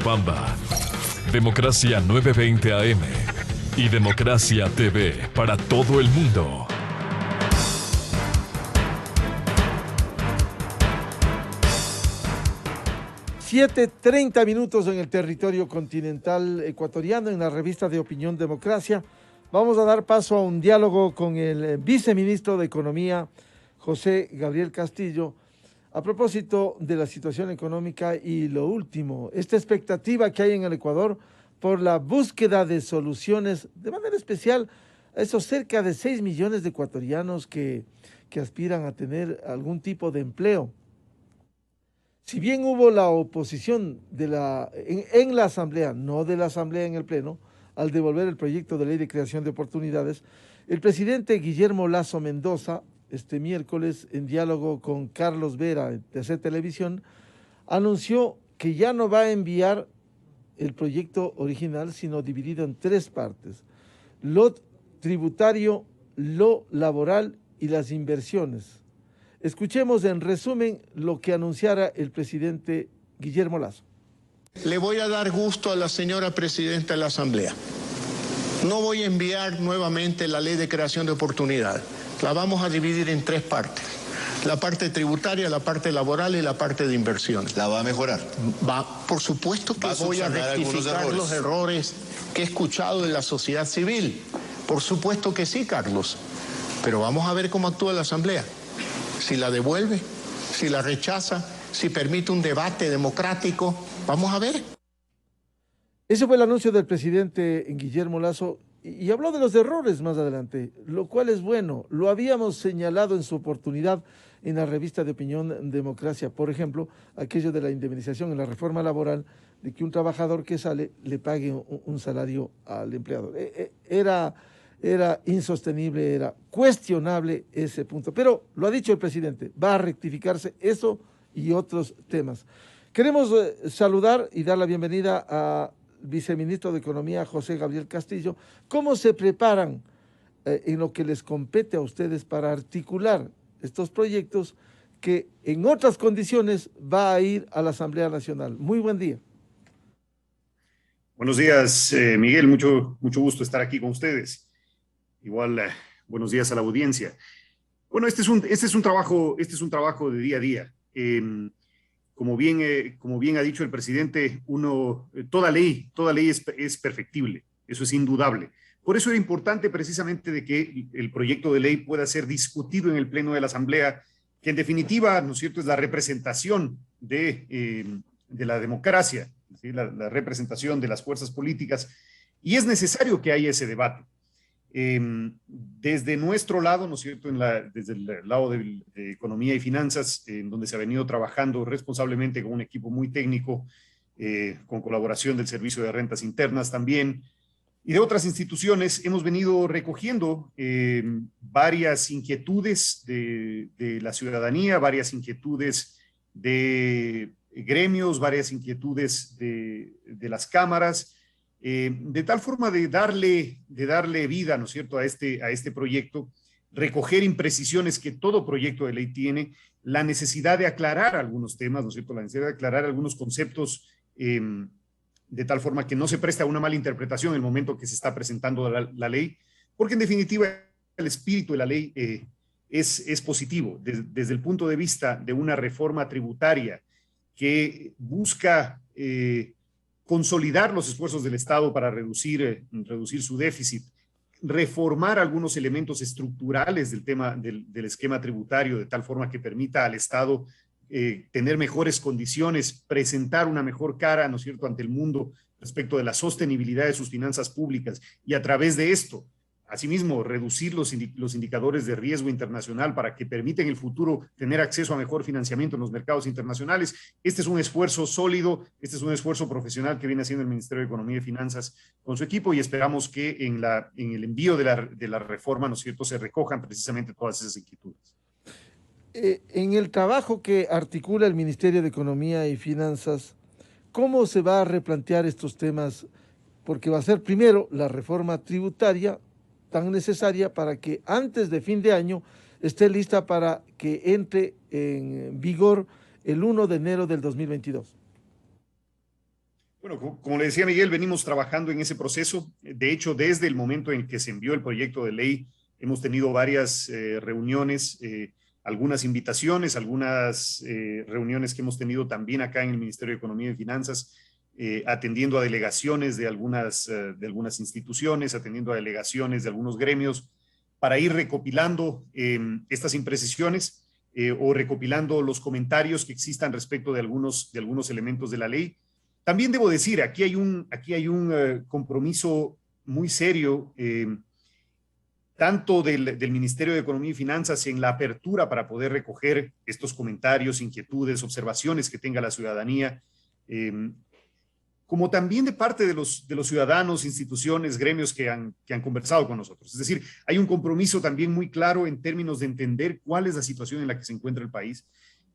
Cochabamba. Democracia 920 AM y Democracia TV para todo el mundo. Siete 30 minutos en el territorio continental ecuatoriano, en la revista de opinión Democracia. Vamos a dar paso a un diálogo con el viceministro de Economía, José Gabriel Castillo, a propósito de la situación económica y lo último, esta expectativa que hay en el Ecuador por la búsqueda de soluciones, de manera especial a esos cerca de 6 millones de ecuatorianos que aspiran a tener algún tipo de empleo. Si bien hubo la oposición en la Asamblea, no de la Asamblea en el Pleno, al devolver el proyecto de ley de creación de oportunidades, el presidente Guillermo Lasso Mendoza, este miércoles, en diálogo con Carlos Vera de TC Televisión, anunció que ya no va a enviar el proyecto original, sino dividido en 3 partes: lo tributario, lo laboral y las inversiones. Escuchemos en resumen lo que anunciara el presidente Guillermo Lasso. Le voy a dar gusto a la señora presidenta de la Asamblea. No voy a enviar nuevamente la ley de creación de oportunidades. La vamos a dividir en 3 partes. La parte tributaria, la parte laboral y la parte de inversiones. ¿La va a mejorar? Por supuesto que voy a rectificar los errores que he escuchado de la sociedad civil. Por supuesto que sí, Carlos. Pero vamos a ver cómo actúa la Asamblea. Si la devuelve, si la rechaza, si permite un debate democrático, vamos a ver. Ese fue el anuncio del presidente Guillermo Lasso y habló de los errores más adelante, lo cual es bueno. Lo habíamos señalado en su oportunidad en la revista de opinión Democracia, por ejemplo, aquello de la indemnización en la reforma laboral, de que un trabajador que sale le pague un salario al empleador. Era insostenible, era cuestionable ese punto. Pero lo ha dicho el presidente, va a rectificarse eso y otros temas. Queremos saludar y dar la bienvenida al viceministro de Economía, José Gabriel Castillo. ¿Cómo se preparan en lo que les compete a ustedes para articular estos proyectos que en otras condiciones va a ir a la Asamblea Nacional? Muy buen día. Buenos días, Miguel. Mucho gusto estar aquí con ustedes. Igual, buenos días a la audiencia. Bueno, este es un trabajo de día a día. Como bien ha dicho el presidente, toda ley es perfectible, eso es indudable. Por eso era importante precisamente de que el proyecto de ley pueda ser discutido en el Pleno de la Asamblea, que en definitiva, ¿no es cierto?, es la representación de la democracia, ¿sí?, la representación de las fuerzas políticas, y es necesario que haya ese debate. Desde nuestro lado, ¿no es cierto?, desde el lado de Economía y Finanzas, en donde se ha venido trabajando responsablemente con un equipo muy técnico, con colaboración del Servicio de Rentas Internas también, y de otras instituciones, hemos venido recogiendo varias inquietudes de la ciudadanía, varias inquietudes de gremios, varias inquietudes de las cámaras, de tal forma de darle vida, ¿no es cierto?, a este proyecto, recoger imprecisiones que todo proyecto de ley tiene, la necesidad de aclarar algunos temas, ¿no es cierto?, la necesidad de aclarar algunos conceptos, de tal forma que no se preste a una mala interpretación en el momento que se está presentando la ley, porque en definitiva el espíritu de la ley es positivo, desde el punto de vista de una reforma tributaria que busca consolidar los esfuerzos del Estado para reducir su déficit, reformar algunos elementos estructurales del tema del esquema tributario de tal forma que permita al Estado tener mejores condiciones, presentar una mejor cara, ¿no es cierto?, ante el mundo respecto de la sostenibilidad de sus finanzas públicas, y a través de esto, asimismo, reducir los indicadores de riesgo internacional para que permitan en el futuro tener acceso a mejor financiamiento en los mercados internacionales. Este es un esfuerzo sólido, este es un esfuerzo profesional que viene haciendo el Ministerio de Economía y Finanzas con su equipo, y esperamos que en el envío de la reforma, ¿no es cierto?, se recojan precisamente todas esas inquietudes. En el trabajo que articula el Ministerio de Economía y Finanzas, ¿cómo se va a replantear estos temas? Porque va a ser primero la reforma tributaria tan necesaria para que antes de fin de año esté lista para que entre en vigor el 1 de enero del 2022. Bueno, como le decía Miguel, venimos trabajando en ese proceso. De hecho, desde el momento en que se envió el proyecto de ley, hemos tenido varias reuniones, algunas invitaciones, algunas reuniones que hemos tenido también acá en el Ministerio de Economía y Finanzas, atendiendo a delegaciones de algunas instituciones, atendiendo a delegaciones de algunos gremios, para ir recopilando estas imprecisiones o recopilando los comentarios que existan respecto de algunos elementos de la ley. También debo decir, aquí hay un compromiso muy serio, tanto del Ministerio de Economía y Finanzas en la apertura para poder recoger estos comentarios, inquietudes, observaciones que tenga la ciudadanía, como también de parte de los ciudadanos, instituciones, gremios que han conversado con nosotros. Es decir, hay un compromiso también muy claro en términos de entender cuál es la situación en la que se encuentra el país.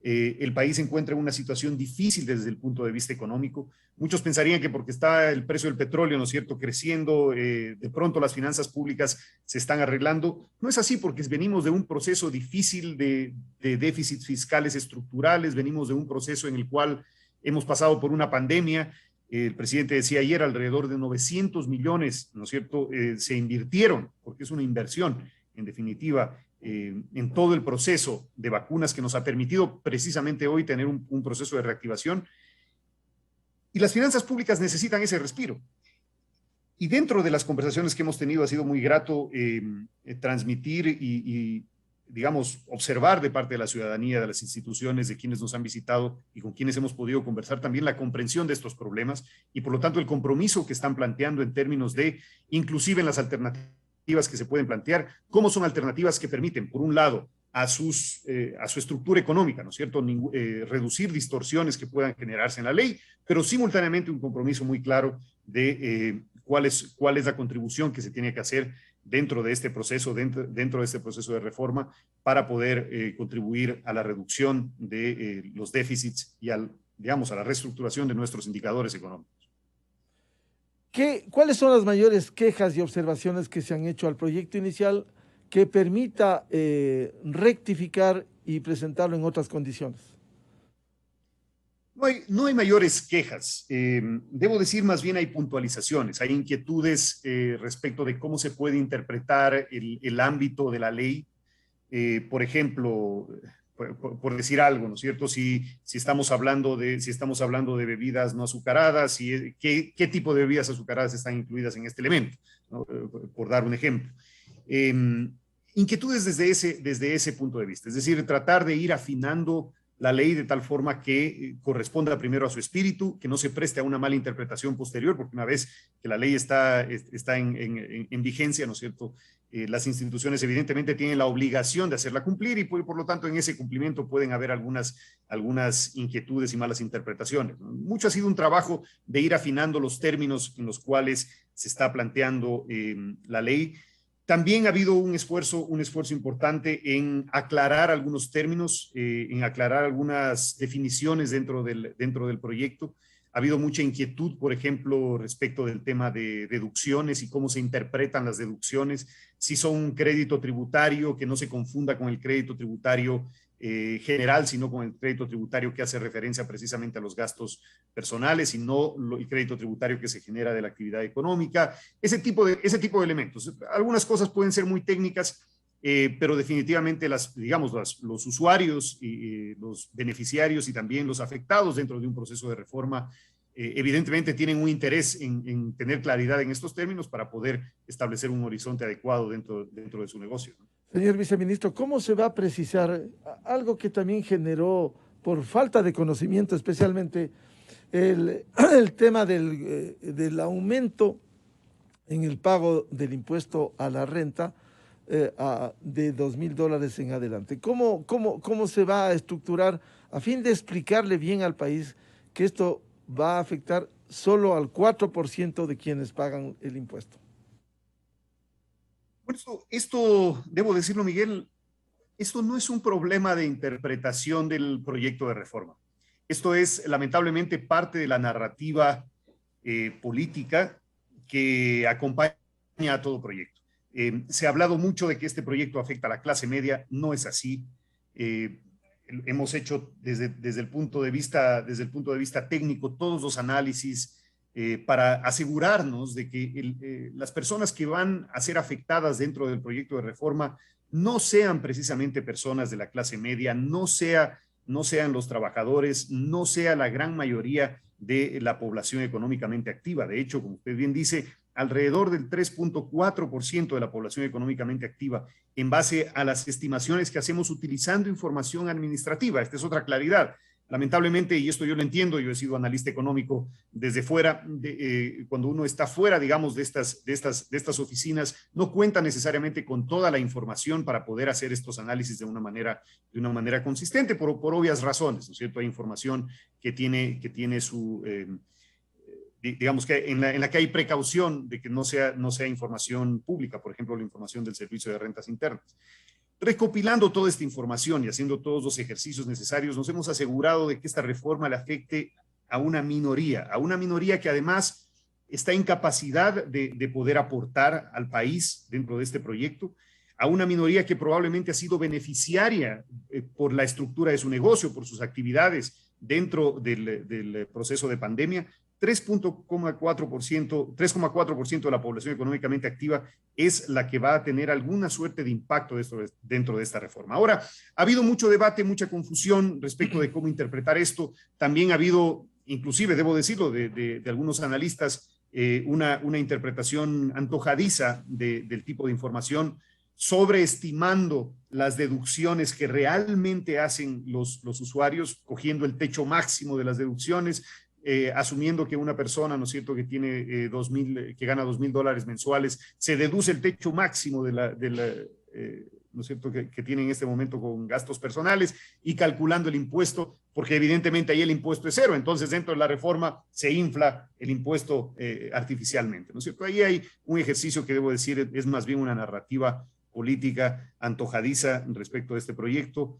El país se encuentra en una situación difícil desde el punto de vista económico. Muchos pensarían que porque está el precio del petróleo, ¿no es cierto?, creciendo, de pronto las finanzas públicas se están arreglando. No es así, porque venimos de un proceso difícil de déficits fiscales estructurales, venimos de un proceso en el cual hemos pasado por una pandemia. El presidente decía ayer alrededor de 900 millones, ¿no es cierto?, se invirtieron, porque es una inversión, en definitiva, en todo el proceso de vacunas que nos ha permitido precisamente hoy tener un proceso de reactivación. Y las finanzas públicas necesitan ese respiro. Y dentro de las conversaciones que hemos tenido ha sido muy grato transmitir y, digamos, observar de parte de la ciudadanía, de las instituciones, de quienes nos han visitado y con quienes hemos podido conversar también la comprensión de estos problemas y, por lo tanto, el compromiso que están planteando en términos de, inclusive en las alternativas que se pueden plantear, cómo son alternativas que permiten, por un lado, a su estructura económica, ¿no es cierto?, reducir distorsiones que puedan generarse en la ley, pero simultáneamente un compromiso muy claro de cuál es la contribución que se tiene que hacer dentro de este proceso, dentro de este proceso de reforma, para poder contribuir a la reducción de los déficits y digamos, a la reestructuración de nuestros indicadores económicos. ¿Cuáles son las mayores quejas y observaciones que se han hecho al proyecto inicial que permita rectificar y presentarlo en otras condiciones? No hay mayores quejas. Debo decir, más bien hay puntualizaciones, hay inquietudes respecto de cómo se puede interpretar el ámbito de la ley. Por ejemplo, por decir algo, ¿no es cierto? Si estamos hablando de bebidas no azucaradas, ¿qué tipo de bebidas azucaradas están incluidas en este elemento? ¿No? Por dar un ejemplo. Inquietudes desde ese punto de vista, es decir, tratar de ir afinando la ley de tal forma que corresponda primero a su espíritu, que no se preste a una mala interpretación posterior, porque una vez que la ley está en vigencia, ¿no es cierto?, las instituciones evidentemente tienen la obligación de hacerla cumplir y por lo tanto en ese cumplimiento pueden haber algunas inquietudes y malas interpretaciones, ¿no? Mucho ha sido un trabajo de ir afinando los términos en los cuales se está planteando la ley. También ha habido un esfuerzo importante en aclarar algunos términos, en aclarar algunas definiciones dentro del proyecto. Ha habido mucha inquietud, por ejemplo, respecto del tema de deducciones y cómo se interpretan las deducciones, si son un crédito tributario, que no se confunda con el crédito tributario general, sino con el crédito tributario que hace referencia precisamente a los gastos personales y no el crédito tributario que se genera de la actividad económica, ese tipo de elementos. Algunas cosas pueden ser muy técnicas, pero definitivamente los usuarios y los beneficiarios y también los afectados dentro de un proceso de reforma evidentemente tienen un interés en tener claridad en estos términos para poder establecer un horizonte adecuado dentro de su negocio, ¿no? Señor viceministro, ¿cómo se va a precisar algo que también generó, por falta de conocimiento especialmente, el tema del aumento en el pago del impuesto a la renta de $2,000 en adelante? ¿Cómo se va a estructurar a fin de explicarle bien al país que esto va a afectar solo al 4% de quienes pagan el impuesto? Bueno, esto, debo decirlo, Miguel, esto no es un problema de interpretación del proyecto de reforma. Esto es lamentablemente parte de la narrativa política que acompaña a todo proyecto. Se ha hablado mucho de que este proyecto afecta a la clase media, no es así. Hemos hecho desde el punto de vista técnico todos los análisis para asegurarnos de que las personas que van a ser afectadas dentro del proyecto de reforma no sean precisamente personas de la clase media, no sean los trabajadores, no sea la gran mayoría de la población económicamente activa. De hecho, como usted bien dice, alrededor del 3.4% de la población económicamente activa, en base a las estimaciones que hacemos utilizando información administrativa. Esta es otra claridad. Lamentablemente, y esto yo lo entiendo, yo he sido analista económico desde fuera, cuando uno está fuera, digamos, de estas oficinas, no cuenta necesariamente con toda la información para poder hacer estos análisis de una manera consistente, por obvias razones, ¿no es cierto? Hay información que tiene su, digamos, que en la que hay precaución de que no sea información pública, por ejemplo, la información del Servicio de Rentas Internas. Recopilando toda esta información y haciendo todos los ejercicios necesarios, nos hemos asegurado de que esta reforma le afecte a una minoría que además está en capacidad de poder aportar al país dentro de este proyecto, a una minoría que probablemente ha sido beneficiaria por la estructura de su negocio, por sus actividades dentro del proceso de pandemia. 3,4% de la población económicamente activa es la que va a tener alguna suerte de impacto dentro de esta reforma. Ahora, ha habido mucho debate, mucha confusión respecto de cómo interpretar esto. También ha habido, inclusive, debo decirlo, de algunos analistas, una interpretación antojadiza del tipo de información, sobreestimando las deducciones que realmente hacen los usuarios, cogiendo el techo máximo de las deducciones, asumiendo que una persona, ¿no es cierto?, que tiene que gana $2,000 mensuales, se deduce el techo máximo ¿no es cierto?, que tiene en este momento con gastos personales y calculando el impuesto, porque evidentemente ahí el impuesto es cero. Entonces, dentro de la reforma se infla el impuesto artificialmente, ¿no es cierto? Ahí hay un ejercicio que debo decir es más bien una narrativa política antojadiza respecto de este proyecto.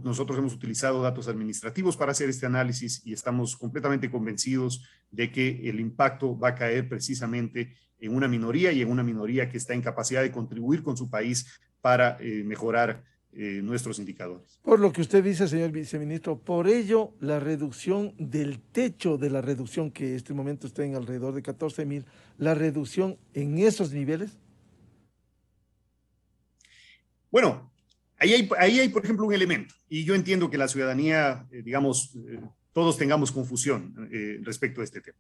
Nosotros hemos utilizado datos administrativos para hacer este análisis y estamos completamente convencidos de que el impacto va a caer precisamente en una minoría y en una minoría que está en capacidad de contribuir con su país para mejorar nuestros indicadores. Por lo que usted dice, señor viceministro, por ello la reducción del techo de la reducción, que en este momento está en alrededor de 14,000, la reducción en esos niveles. Bueno, ahí hay, por ejemplo, un elemento, y yo entiendo que la ciudadanía, todos tengamos confusión respecto a este tema.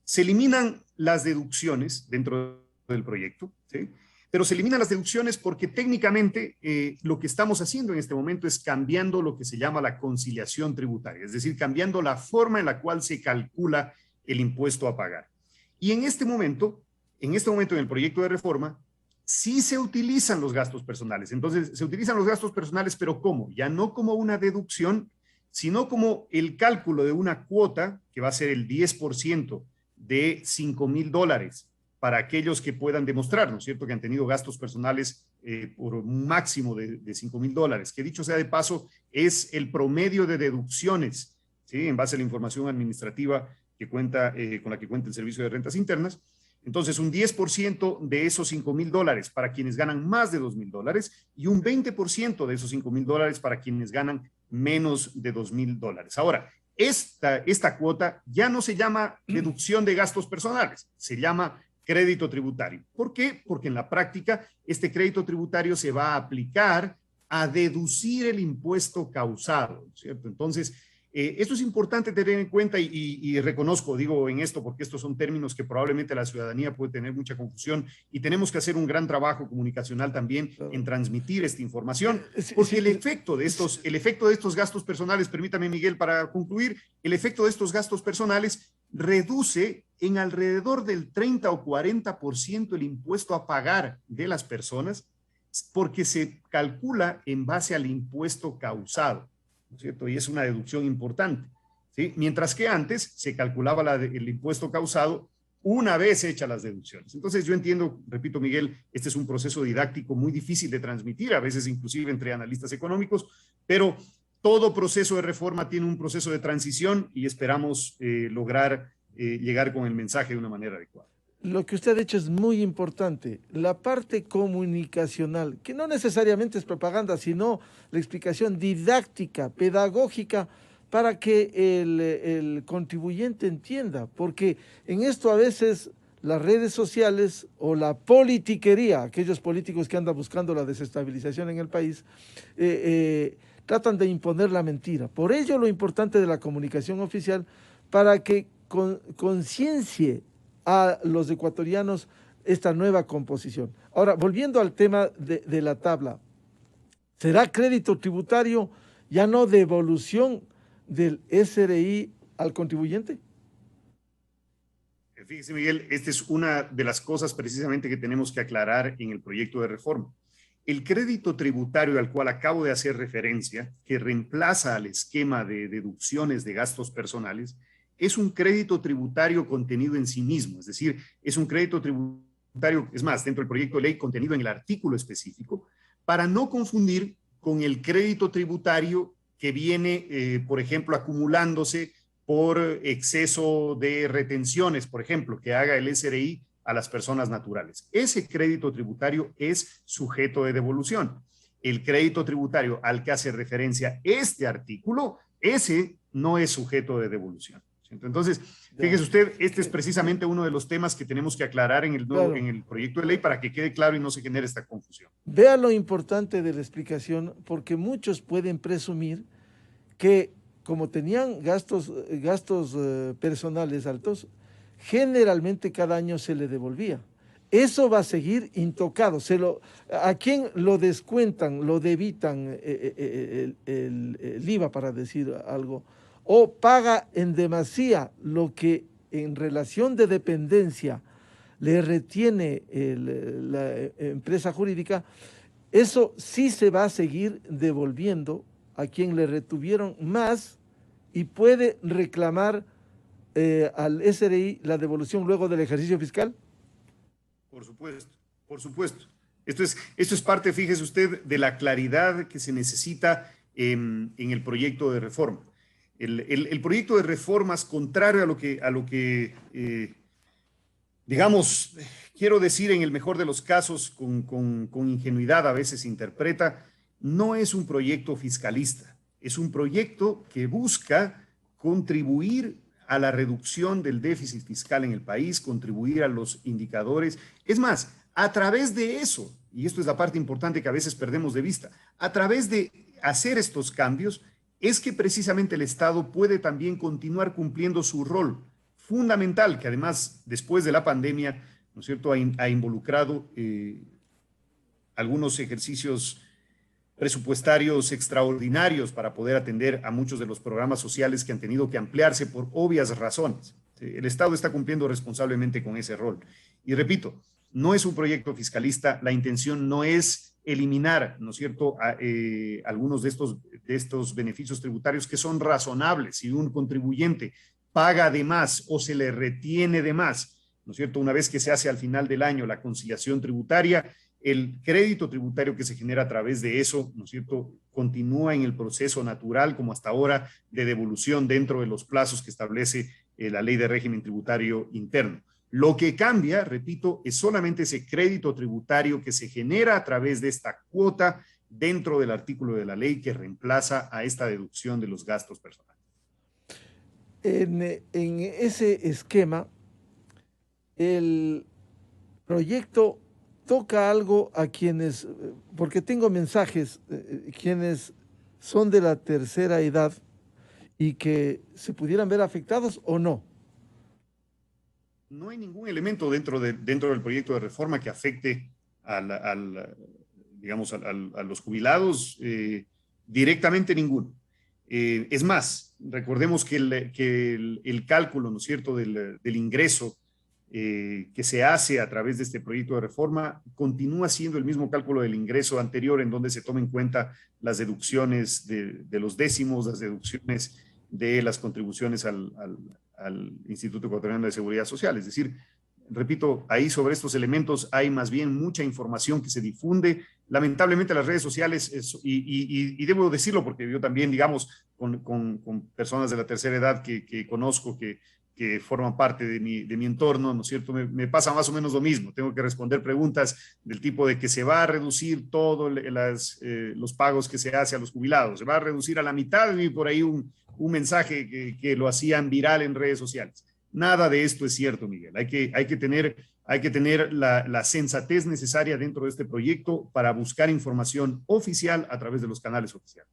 Se eliminan las deducciones dentro del proyecto, ¿sí? Pero se eliminan las deducciones porque técnicamente lo que estamos haciendo en este momento es cambiando lo que se llama la conciliación tributaria, es decir, cambiando la forma en la cual se calcula el impuesto a pagar. Y en este momento en el proyecto de reforma, sí se utilizan los gastos personales. Entonces, se utilizan los gastos personales, pero ¿cómo? Ya no como una deducción, sino como el cálculo de una cuota, que va a ser el 10% de $5,000 para aquellos que puedan demostrar, ¿no es cierto?, que han tenido gastos personales por un máximo de $5,000, que dicho sea de paso, es el promedio de deducciones, ¿sí?, en base a la información administrativa que cuenta, con la que cuenta el Servicio de Rentas Internas. Entonces, un 10% de esos $5,000 para quienes ganan más de $2,000 y un 20% de esos $5,000 para quienes ganan menos de $2,000. Ahora, esta cuota ya no se llama deducción de gastos personales, se llama crédito tributario. ¿Por qué? Porque en la práctica este crédito tributario se va a aplicar a deducir el impuesto causado, ¿cierto? Entonces, esto es importante tener en cuenta y reconozco, digo en esto, porque estos son términos que probablemente la ciudadanía puede tener mucha confusión y tenemos que hacer un gran trabajo comunicacional también en transmitir esta información, porque el efecto de estos gastos personales, permítame Miguel para concluir, el efecto de estos gastos personales reduce en alrededor del 30 o 40% el impuesto a pagar de las personas porque se calcula en base al impuesto causado, ¿no es cierto? Y es una deducción importante, ¿sí? Mientras que antes se calculaba el impuesto causado una vez hechas las deducciones. Entonces yo entiendo, repito Miguel, este es un proceso didáctico muy difícil de transmitir, a veces inclusive entre analistas económicos, pero todo proceso de reforma tiene un proceso de transición y esperamos lograr llegar con el mensaje de una manera adecuada. Lo que usted ha dicho es muy importante, la parte comunicacional, que no necesariamente es propaganda, sino la explicación didáctica, pedagógica para que el contribuyente entienda, porque en esto a veces las redes sociales o la politiquería, aquellos políticos que andan buscando la desestabilización en el país, tratan de imponer la mentira. Por ello lo importante de la comunicación oficial para que conciencie a los ecuatorianos esta nueva composición. Ahora, volviendo al tema de la tabla, ¿será crédito tributario, ya no devolución del SRI al contribuyente? Fíjese, Miguel, esta es una de las cosas precisamente que tenemos que aclarar en el proyecto de reforma. El crédito tributario al cual acabo de hacer referencia, que reemplaza al esquema de deducciones de gastos personales, es un crédito tributario contenido en sí mismo, es decir, es un crédito tributario, es más, dentro del proyecto de ley contenido en el artículo específico, para no confundir con el crédito tributario que viene, por ejemplo, acumulándose por exceso de retenciones, por ejemplo, que haga el SRI a las personas naturales. Ese crédito tributario es sujeto de devolución. El crédito tributario al que hace referencia este artículo, ese no es sujeto de devolución. Entonces, fíjese usted, este es precisamente uno de los temas que tenemos que aclarar en el proyecto de ley para que quede claro y no se genere esta confusión. Vea lo importante de la explicación, porque muchos pueden presumir que como tenían gastos personales altos, generalmente cada año se le devolvía. Eso va a seguir intocado. ¿A quién lo descuentan, lo debitan el IVA, para decir algo? O paga en demasía lo que en relación de dependencia le retiene la empresa jurídica. Eso sí se va a seguir devolviendo a quien le retuvieron más y puede reclamar al SRI la devolución luego del ejercicio fiscal. Por supuesto, por supuesto. Esto es parte, fíjese usted, de la claridad que se necesita en el proyecto de reforma. El proyecto de reformas, contrario a lo que digamos, quiero decir en el mejor de los casos, con ingenuidad a veces interpreta, no es un proyecto fiscalista, es un proyecto que busca contribuir a la reducción del déficit fiscal en el país, contribuir a los indicadores. Es más, a través de eso, y esto es la parte importante que a veces perdemos de vista, a través de hacer estos cambios, es que precisamente el Estado puede también continuar cumpliendo su rol fundamental, que además, después de la pandemia, ¿no es cierto?, ha involucrado algunos ejercicios presupuestarios extraordinarios para poder atender a muchos de los programas sociales que han tenido que ampliarse por obvias razones. El Estado está cumpliendo responsablemente con ese rol. Y repito, no es un proyecto fiscalista, la intención no es eliminar, ¿no es cierto?, algunos de estos beneficios tributarios que son razonables. Si un contribuyente paga de más o se le retiene de más, ¿no es cierto?, una vez que se hace al final del año la conciliación tributaria, el crédito tributario que se genera a través de eso, ¿no es cierto?, continúa en el proceso natural como hasta ahora de devolución dentro de los plazos que establece la Ley de Régimen Tributario Interno. Lo que cambia, repito, es solamente ese crédito tributario que se genera a través de esta cuota dentro del artículo de la ley que reemplaza a esta deducción de los gastos personales. En ese esquema, el proyecto toca algo a quienes, porque tengo mensajes, quienes son de la tercera edad y que se pudieran ver afectados o no. No hay ningún elemento dentro del proyecto de reforma que afecte a los jubilados, directamente ninguno. Es más, recordemos que el cálculo, ¿no es cierto?, del ingreso que se hace a través de este proyecto de reforma continúa siendo el mismo cálculo del ingreso anterior, en donde se toma en cuenta las deducciones de los décimos, las deducciones de las contribuciones al Instituto Ecuatoriano de Seguridad Social. Es decir, repito, ahí sobre estos elementos hay más bien mucha información que se difunde. Lamentablemente las redes sociales, y debo decirlo porque yo también, digamos, con personas de la tercera edad que conozco, que que forman parte de mi entorno, ¿no es cierto? Me pasa más o menos lo mismo. Tengo que responder preguntas del tipo de que se va a reducir todos los pagos que se hace a los jubilados, se va a reducir a la mitad, y por ahí un mensaje que lo hacían viral en redes sociales. Nada de esto es cierto, Miguel. Hay que tener la sensatez necesaria dentro de este proyecto para buscar información oficial a través de los canales oficiales.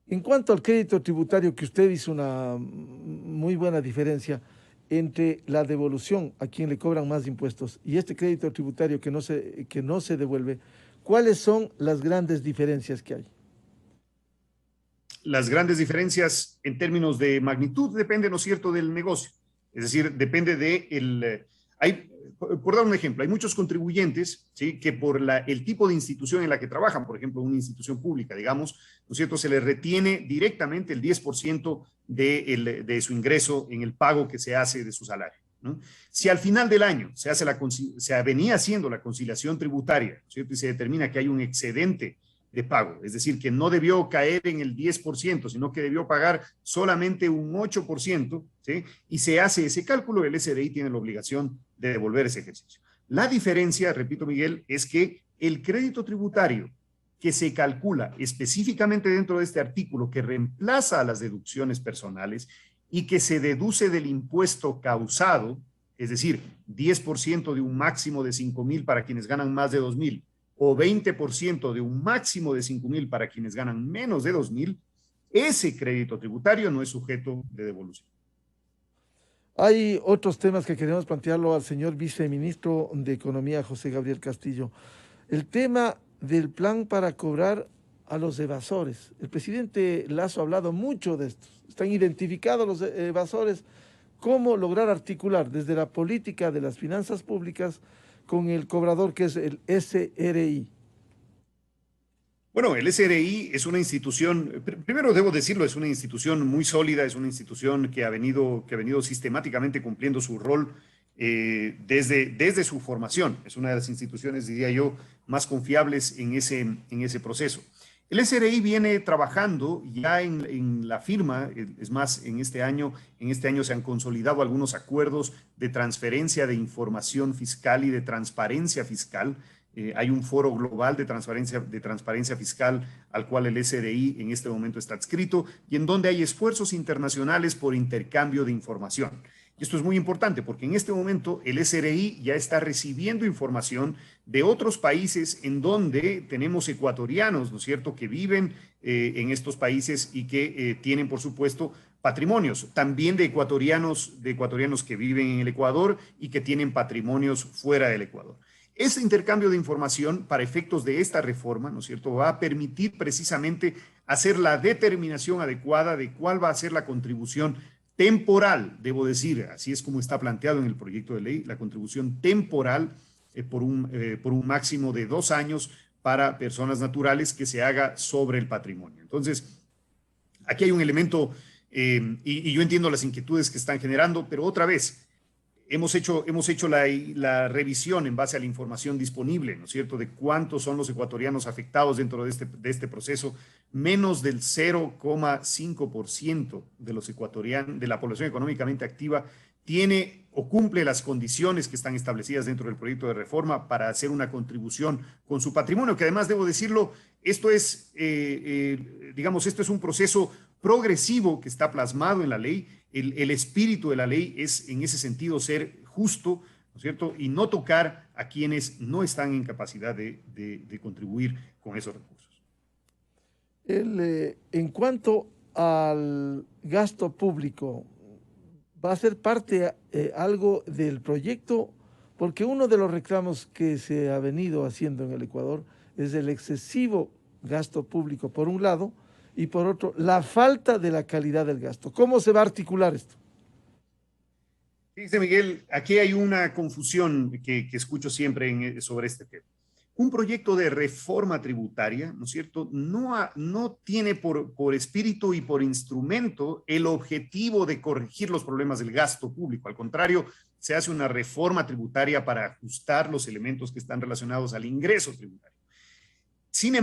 En cuanto al crédito tributario, que usted hizo una muy buena diferencia entre la devolución a quien le cobran más impuestos y este crédito tributario que no se devuelve, ¿cuáles son las grandes diferencias que hay? Las grandes diferencias en términos de magnitud dependen, ¿no es cierto?, del negocio. Es decir, depende por dar un ejemplo, hay muchos contribuyentes, ¿sí?, que por el tipo de institución en la que trabajan, por ejemplo, una institución pública, digamos, ¿no es cierto?, se les retiene directamente el 10% de su ingreso en el pago que se hace de su salario, ¿no? Si al final del año se venía haciendo la conciliación tributaria, ¿no es cierto?, y se determina que hay un excedente de pago, es decir, que no debió caer en el 10%, sino que debió pagar solamente un 8%, ¿sí?, y se hace ese cálculo, el SRI tiene la obligación de devolver ese ejercicio. La diferencia, repito, Miguel, es que el crédito tributario que se calcula específicamente dentro de este artículo, que reemplaza a las deducciones personales y que se deduce del impuesto causado, es decir, 10% de un máximo de 5,000 para quienes ganan más de 2,000, o 20% de un máximo de 5,000 para quienes ganan menos de 2,000, ese crédito tributario no es sujeto de devolución. Hay otros temas que queremos plantearlo al señor viceministro de Economía, José Gabriel Castillo. El tema del plan para cobrar a los evasores. El presidente Lasso ha hablado mucho de esto. Están identificados los evasores. ¿Cómo lograr articular desde la política de las finanzas públicas con el cobrador, que es el SRI? Bueno, el SRI es una institución, primero debo decirlo, es una institución muy sólida, es una institución que ha venido sistemáticamente cumpliendo su rol desde su formación. Es una de las instituciones, diría yo, más confiables en ese proceso. El SRI viene trabajando ya en la firma, es más, en este año se han consolidado algunos acuerdos de transferencia de información fiscal y de transparencia fiscal. Hay un foro global de transparencia fiscal al cual el SRI en este momento está adscrito y en donde hay esfuerzos internacionales por intercambio de información. Y esto es muy importante porque en este momento el SRI ya está recibiendo información de otros países en donde tenemos ecuatorianos, ¿no es cierto?, que viven en estos países y que tienen, por supuesto, patrimonios, también de ecuatorianos que viven en el Ecuador y que tienen patrimonios fuera del Ecuador. Ese intercambio de información para efectos de esta reforma, ¿no es cierto?, va a permitir precisamente hacer la determinación adecuada de cuál va a ser la contribución temporal, debo decir, así es como está planteado en el proyecto de ley, la contribución temporal por un máximo de 2 años para personas naturales que se haga sobre el patrimonio. Entonces, aquí hay un elemento, y yo entiendo las inquietudes que están generando, pero otra vez, hemos hecho la revisión en base a la información disponible, ¿no es cierto?, de cuántos son los ecuatorianos afectados dentro de este proceso. Menos del 0,5% de los ecuatorianos, de la población económicamente activa, tiene o cumple las condiciones que están establecidas dentro del proyecto de reforma para hacer una contribución con su patrimonio, que además, debo decirlo, esto es un proceso progresivo que está plasmado en la ley. El espíritu de la ley es, en ese sentido, ser justo, ¿no es cierto?, y no tocar a quienes no están en capacidad de contribuir con esos recursos. En cuanto al gasto público, ¿va a ser parte algo del proyecto? Porque uno de los reclamos que se ha venido haciendo en el Ecuador es el excesivo gasto público, por un lado, y por otro, la falta de la calidad del gasto. ¿Cómo se va a articular esto? Dice Miguel, aquí hay una confusión que escucho siempre sobre este tema. Un proyecto de reforma tributaria, ¿no es cierto?, no tiene por espíritu y por instrumento el objetivo de corregir los problemas del gasto público. Al contrario, se hace una reforma tributaria para ajustar los elementos que están relacionados al ingreso tributario. Sin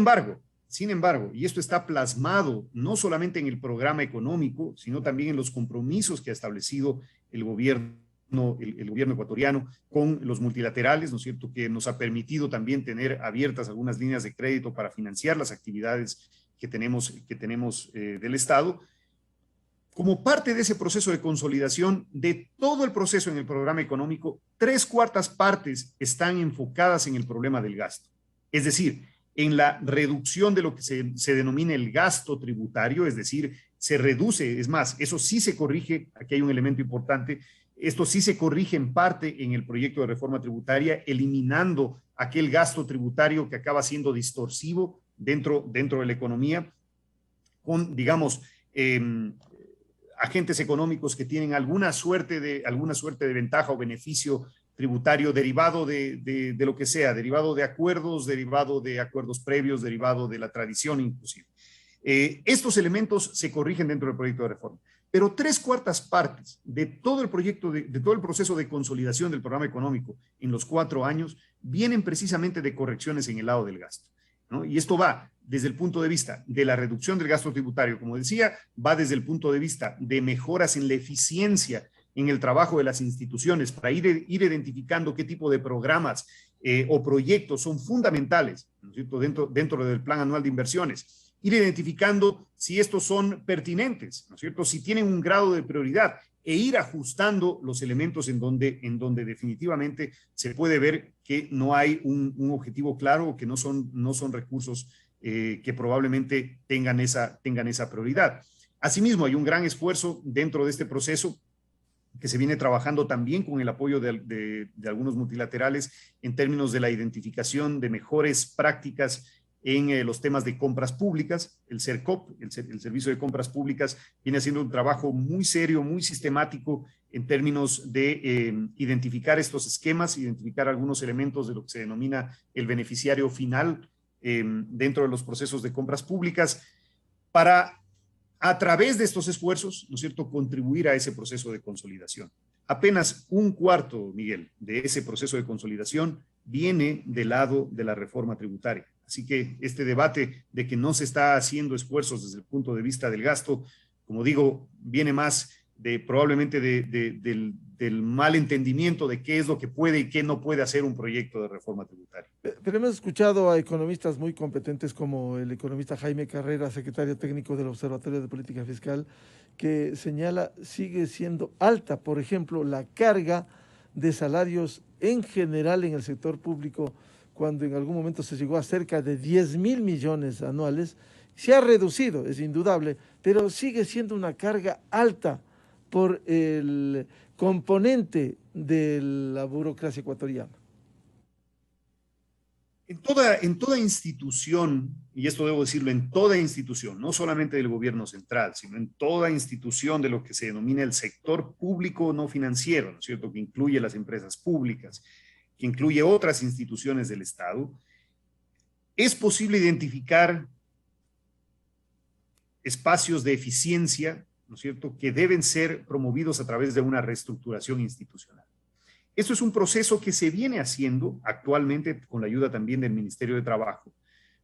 embargo, y esto está plasmado no solamente en el programa económico, sino también en los compromisos que ha establecido el gobierno ecuatoriano con los multilaterales, ¿no es cierto?, que nos ha permitido también tener abiertas algunas líneas de crédito para financiar las actividades que tenemos del Estado. Como parte de ese proceso de consolidación de todo el proceso en el programa económico, 3/4 partes están enfocadas en el problema del gasto. Es decir, en la reducción de lo que se denomina el gasto tributario, es decir, se reduce, es más, eso sí se corrige, aquí hay un elemento importante, esto sí se corrige en parte en el proyecto de reforma tributaria, eliminando aquel gasto tributario que acaba siendo distorsivo dentro de la economía, con, digamos, agentes económicos que tienen alguna suerte de ventaja o beneficio tributario derivado de lo que sea, derivado de acuerdos previos, derivado de la tradición inclusive. Estos elementos se corrigen dentro del proyecto de reforma, pero 3/4 partes de todo el proyecto, de todo el proceso de consolidación del programa económico en los 4 años vienen precisamente de correcciones en el lado del gasto, ¿no? Y esto va desde el punto de vista de la reducción del gasto tributario, como decía, va desde el punto de vista de mejoras en la eficiencia en el trabajo de las instituciones para ir identificando qué tipo de programas o proyectos son fundamentales, ¿no es cierto?, dentro del plan anual de inversiones, ir identificando si estos son pertinentes, ¿no es cierto?, si tienen un grado de prioridad e ir ajustando los elementos en donde definitivamente se puede ver que no hay un objetivo claro o que no son recursos que probablemente tengan esa prioridad. Asimismo, hay un gran esfuerzo dentro de este proceso que se viene trabajando también con el apoyo de algunos multilaterales en términos de la identificación de mejores prácticas en los temas de compras públicas. El CERCOP, el Servicio de Compras Públicas, viene haciendo un trabajo muy serio, muy sistemático en términos de identificar estos esquemas, identificar algunos elementos de lo que se denomina el beneficiario final dentro de los procesos de compras públicas, para, a través de estos esfuerzos, ¿no es cierto?, contribuir a ese proceso de consolidación. Apenas 1/4, Miguel, de ese proceso de consolidación viene del lado de la reforma tributaria. Así que este debate de que no se está haciendo esfuerzos desde el punto de vista del gasto, como digo, viene más probablemente del mal entendimiento de qué es lo que puede y qué no puede hacer un proyecto de reforma tributaria. Pero hemos escuchado a economistas muy competentes como el economista Jaime Carrera, secretario técnico del Observatorio de Política Fiscal, que señala sigue siendo alta, por ejemplo, la carga de salarios en general en el sector público, cuando en algún momento se llegó a cerca de 10.000 millones anuales. Se ha reducido, es indudable, pero sigue siendo una carga alta por el componente de la burocracia ecuatoriana. En toda institución, y esto debo decirlo, en toda institución, no solamente del gobierno central, sino en toda institución de lo que se denomina el sector público no financiero, ¿no es cierto?, que incluye las empresas públicas, que incluye otras instituciones del Estado, es posible identificar espacios de eficiencia, ¿no es cierto?, que deben ser promovidos a través de una reestructuración institucional. Esto es un proceso que se viene haciendo actualmente con la ayuda también del Ministerio de Trabajo,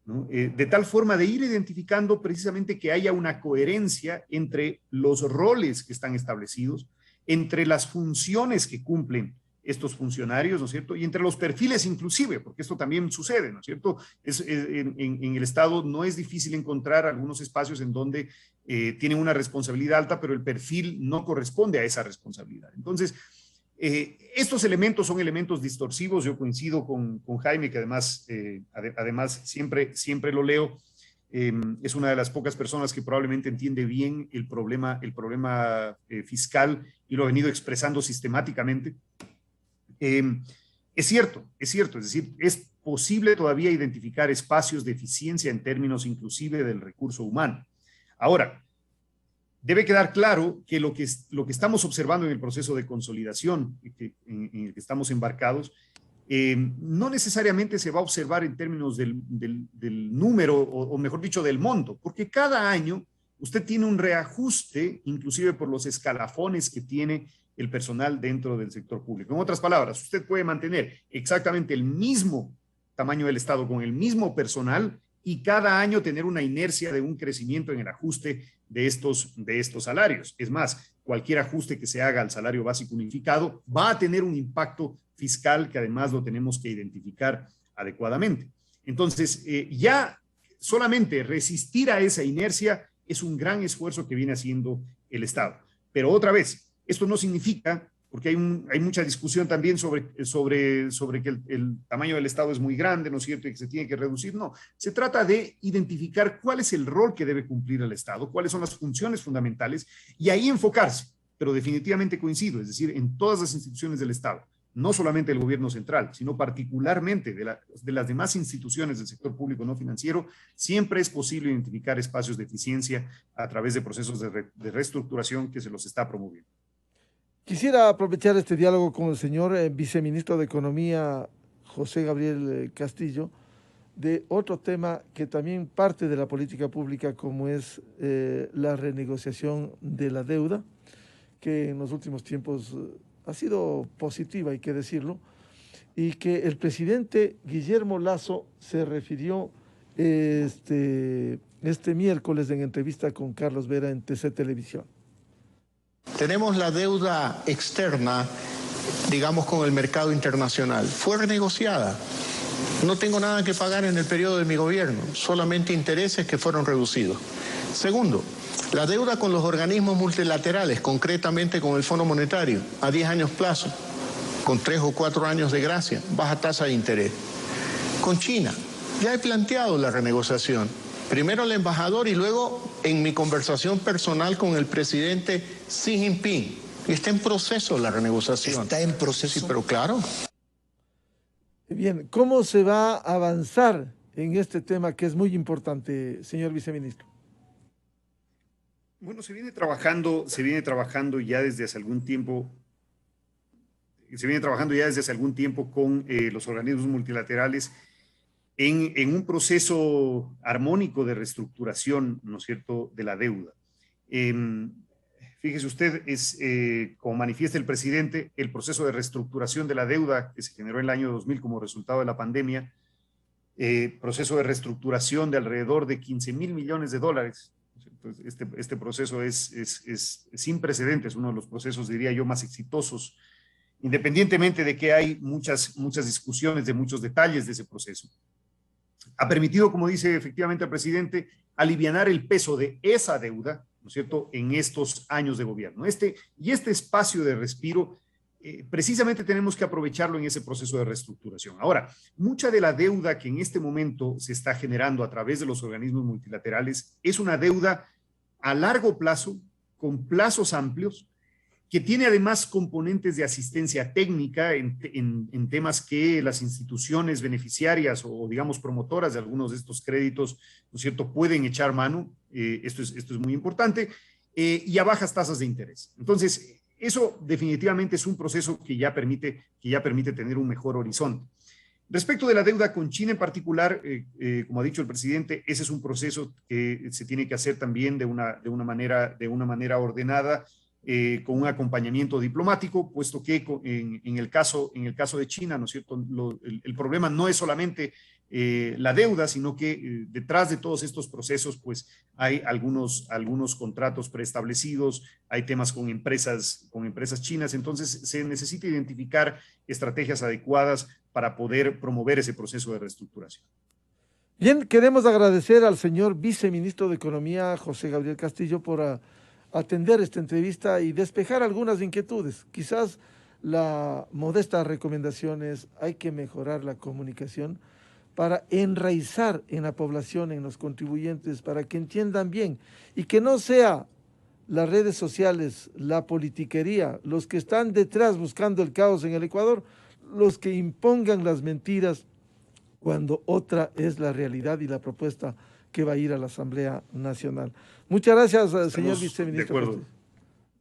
¿no? De tal forma de ir identificando precisamente que haya una coherencia entre los roles que están establecidos, entre las funciones que cumplen estos funcionarios, ¿no es cierto?, y entre los perfiles inclusive, porque esto también sucede, ¿no es cierto? En el Estado no es difícil encontrar algunos espacios en donde tienen una responsabilidad alta, pero el perfil no corresponde a esa responsabilidad. Entonces, estos elementos son elementos distorsivos. Yo coincido con Jaime, que además siempre lo leo. Es una de las pocas personas que probablemente entiende bien el problema fiscal y lo ha venido expresando sistemáticamente. Es cierto, es decir, es posible todavía identificar espacios de eficiencia en términos inclusive del recurso humano. Ahora, debe quedar claro que lo que estamos observando en el proceso de consolidación en el que estamos embarcados, no necesariamente se va a observar en términos del número, o mejor dicho, del monto, porque cada año usted tiene un reajuste, inclusive por los escalafones que tiene el personal dentro del sector público. En otras palabras, usted puede mantener exactamente el mismo tamaño del Estado con el mismo personal y cada año tener una inercia de un crecimiento en el ajuste de estos salarios. Es más, cualquier ajuste que se haga al salario básico unificado va a tener un impacto fiscal que además lo tenemos que identificar adecuadamente. Entonces, ya solamente resistir a esa inercia es un gran esfuerzo que viene haciendo el Estado. Pero otra vez, esto no significa, porque hay mucha discusión también sobre que el tamaño del Estado es muy grande, ¿no es cierto?, y que se tiene que reducir. No, se trata de identificar cuál es el rol que debe cumplir el Estado, cuáles son las funciones fundamentales y ahí enfocarse. Pero definitivamente coincido, es decir, en todas las instituciones del Estado, no solamente el gobierno central, sino particularmente de las demás instituciones del sector público no financiero, siempre es posible identificar espacios de eficiencia a través de procesos de reestructuración que se los está promoviendo. Quisiera aprovechar este diálogo con el señor viceministro de Economía, José Gabriel Castillo, de otro tema que también parte de la política pública, como es la renegociación de la deuda, que en los últimos tiempos ha sido positiva, hay que decirlo, y que el presidente Guillermo Lasso se refirió este miércoles en entrevista con Carlos Vera en TC Televisión. Tenemos la deuda externa, digamos, con el mercado internacional. Fue renegociada. No tengo nada que pagar en el periodo de mi gobierno, solamente intereses que fueron reducidos. Segundo, la deuda con los organismos multilaterales, concretamente con el Fondo Monetario, a 10 años plazo, con 3 o 4 años de gracia, baja tasa de interés. Con China, ya he planteado la renegociación. Primero el embajador y luego en mi conversación personal con el presidente Xi Jinping. Y está en proceso la renegociación. ¿Está en proceso? Sí, pero claro. Bien, ¿cómo se va a avanzar en este tema que es muy importante, señor viceministro? Bueno, se viene trabajando ya desde hace algún tiempo. Con los organismos multilaterales en un proceso armónico de reestructuración, ¿no es cierto?, de la deuda. Fíjese usted, como manifiesta el presidente, el proceso de reestructuración de la deuda que se generó en el año 2000 como resultado de la pandemia, proceso de reestructuración de alrededor de 15.000 millones de dólares. Entonces, este proceso es sin precedentes, uno de los procesos, diría yo, más exitosos, independientemente de que hay muchas discusiones de muchos detalles de ese proceso. Ha permitido, como dice efectivamente el presidente, alivianar el peso de esa deuda, ¿no es cierto?, en estos años de gobierno. Este espacio de respiro, precisamente tenemos que aprovecharlo en ese proceso de reestructuración. Ahora, mucha de la deuda que en este momento se está generando a través de los organismos multilaterales es una deuda a largo plazo, con plazos amplios, que tiene además componentes de asistencia técnica en temas que las instituciones beneficiarias o digamos promotoras de algunos de estos créditos, ¿no es cierto?, pueden echar mano. Esto es muy importante, y a bajas tasas de interés. Entonces, eso definitivamente es un proceso que ya permite tener un mejor horizonte. Respecto de la deuda con China en particular, como ha dicho el presidente, ese es un proceso que se tiene que hacer también de una manera ordenada, con un acompañamiento diplomático, puesto que en el caso de China, ¿no es cierto?, el problema no es solamente la deuda, sino que detrás de todos estos procesos, pues hay algunos contratos preestablecidos, hay temas con empresas chinas. Entonces se necesita identificar estrategias adecuadas para poder promover ese proceso de reestructuración. Bien, queremos agradecer al señor viceministro de Economía, José Gabriel Castillo, por atender esta entrevista y despejar algunas inquietudes. Quizás la modesta recomendación es: hay que mejorar la comunicación para enraizar en la población, en los contribuyentes, para que entiendan bien y que no sea las redes sociales, la politiquería, los que están detrás buscando el caos en el Ecuador, los que impongan las mentiras cuando otra es la realidad y la propuesta que va a ir a la Asamblea Nacional. Muchas gracias, señor viceministro. De acuerdo.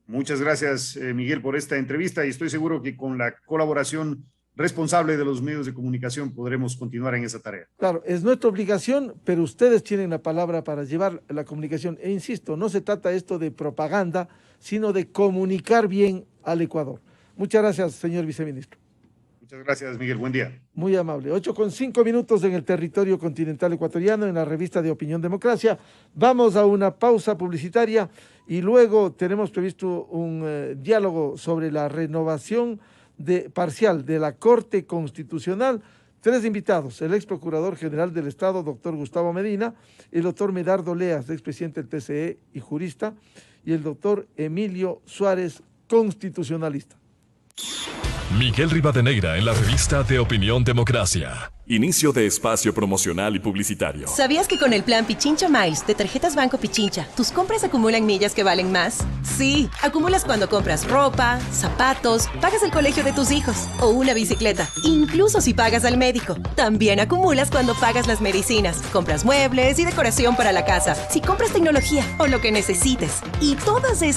Muchas gracias, Miguel, por esta entrevista, y estoy seguro que con la colaboración responsable de los medios de comunicación podremos continuar en esa tarea. Claro, es nuestra obligación, pero ustedes tienen la palabra para llevar la comunicación. E insisto, no se trata esto de propaganda, sino de comunicar bien al Ecuador. Muchas gracias, señor viceministro. Muchas gracias, Miguel. Buen día. Muy amable. 8:05 en el territorio continental ecuatoriano, en la revista de Opinión Democracia. Vamos a una pausa publicitaria y luego tenemos previsto un diálogo sobre la renovación parcial de la Corte Constitucional. 3 invitados: el ex procurador general del Estado, doctor Gustavo Medina, el doctor Medardo Leas, expresidente del TCE y jurista, y el doctor Emilio Suárez, constitucionalista. Miguel Rivadeneira en la revista de Opinión Democracia. Inicio de espacio promocional y publicitario. ¿Sabías que con el plan Pichincha Miles de Tarjetas Banco Pichincha, tus compras acumulan millas que valen más? Sí, acumulas cuando compras ropa, zapatos, pagas el colegio de tus hijos o una bicicleta, incluso si pagas al médico. También acumulas cuando pagas las medicinas, compras muebles y decoración para la casa, si compras tecnología o lo que necesites. Y todas estas